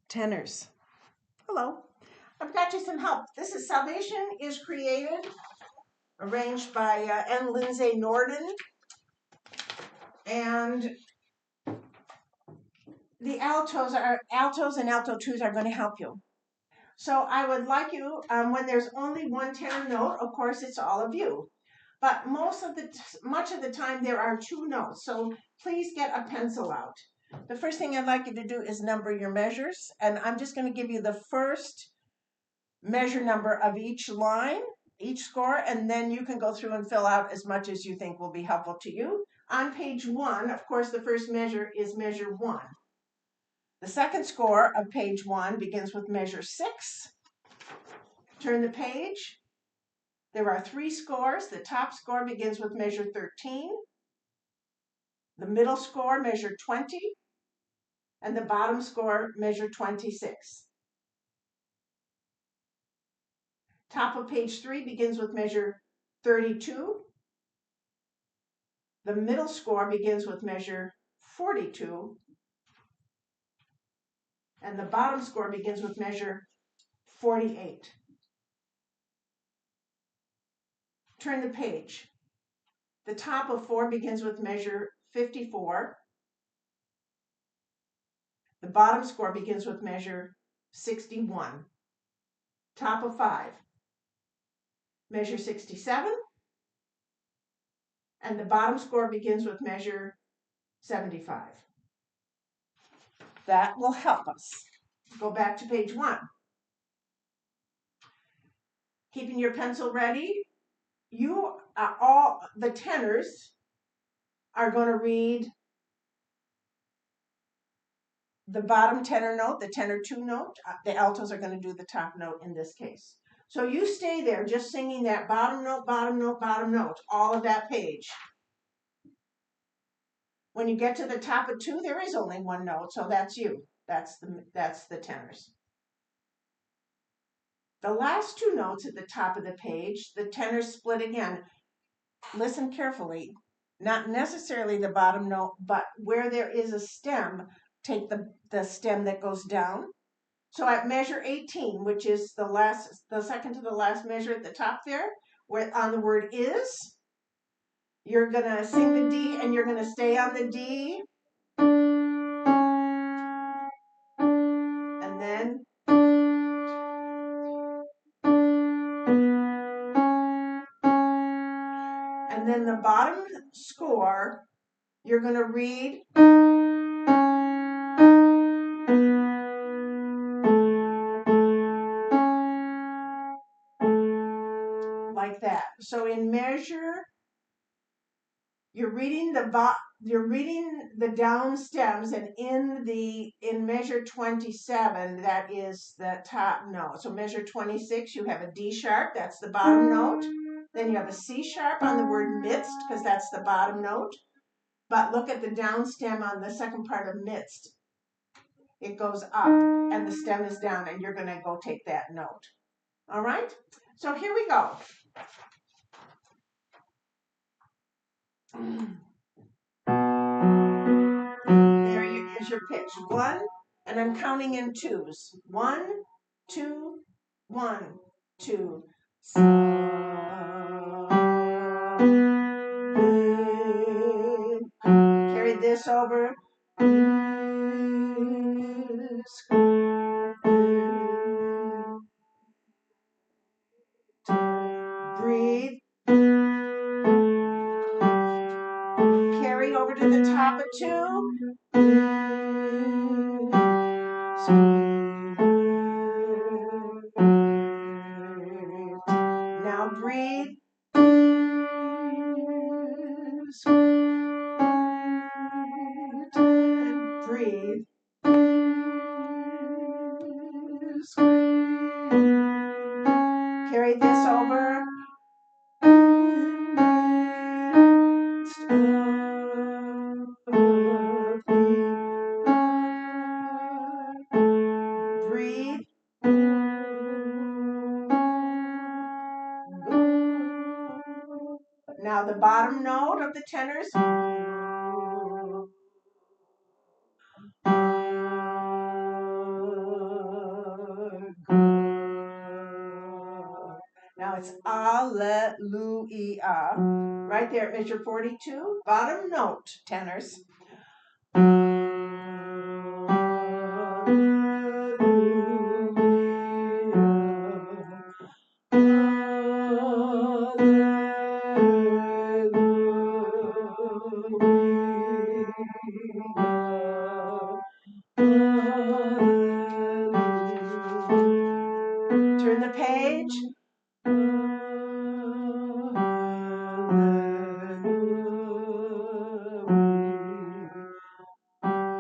Tenors. Hello. I've got you some help. This is Salvation is Created, arranged by Lindsay Norden. And the altos and alto twos are going to help you. So I would like you, when there's only one tenor note, of course it's all of you. But much of the time there are two notes. So please get a pencil out. The first thing I'd like you to do is number your measures. And I'm just going to give you the first measure number of each line, each score, and then you can go through and fill out as much as you think will be helpful to you. On page 1, of course, the first measure is measure 1. The second score of page 1 begins with measure 6. Turn the page. There are 3 scores. The top score begins with measure 13. The middle score, measure 20. And the bottom score, measure 26. Top of page 3 begins with measure 32. The middle score begins with measure 42. And the bottom score begins with measure 48. Turn the page. The top of 4 begins with measure 54. The bottom score begins with measure 61. Top of 5, measure 67. And the bottom score begins with measure 75. That will help us. Go back to page 1. Keeping your pencil ready, all the tenors are going to read the bottom tenor note, the tenor 2 note. The altos are going to do the top note in this case. So you stay there just singing that bottom note, bottom note, bottom note, all of that page. When you get to the top of 2, there is only one note, so that's you. That's the tenors. The last 2 notes at the top of the page, the tenors split again. Listen carefully. Not necessarily the bottom note, but where there is a stem, take the stem that goes down. So at measure 18, which is the second to the last measure at the top there, where on the word is, you're going to sing the D and you're going to stay on the D. And then the bottom score, you're going to read like that. So in measure, you're reading the down stems, and in measure 27, that is the top note. So measure 26, you have a D sharp, that's the bottom note. Then you have a C sharp on the word midst, because that's the bottom note. But look at the down stem on the second part of midst. It goes up and the stem is down, and you're going to go take that note. All right? So here we go. There is your pitch. 1, and I'm counting in 2s. 1, 2, 1, 2. Carry this over. Breathe. Carry over to the top of 2. Now breathe. And breathe. Carry this over. Breathe. Now the bottom note of the tenors. it's Alleluia. Right there, measure 42, bottom note, tenors. Turn the page.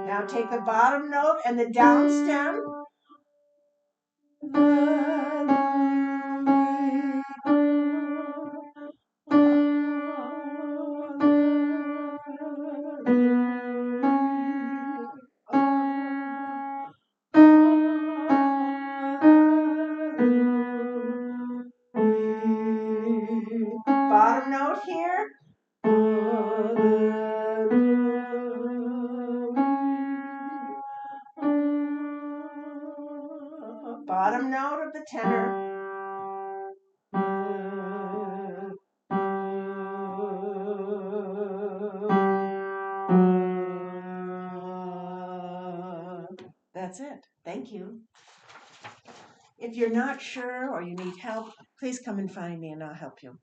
Now take the bottom note and the down stem. Bottom note here. Bottom note of the tenor. That's it. Thank you. If you're not sure or you need help, please come and find me and I'll help you.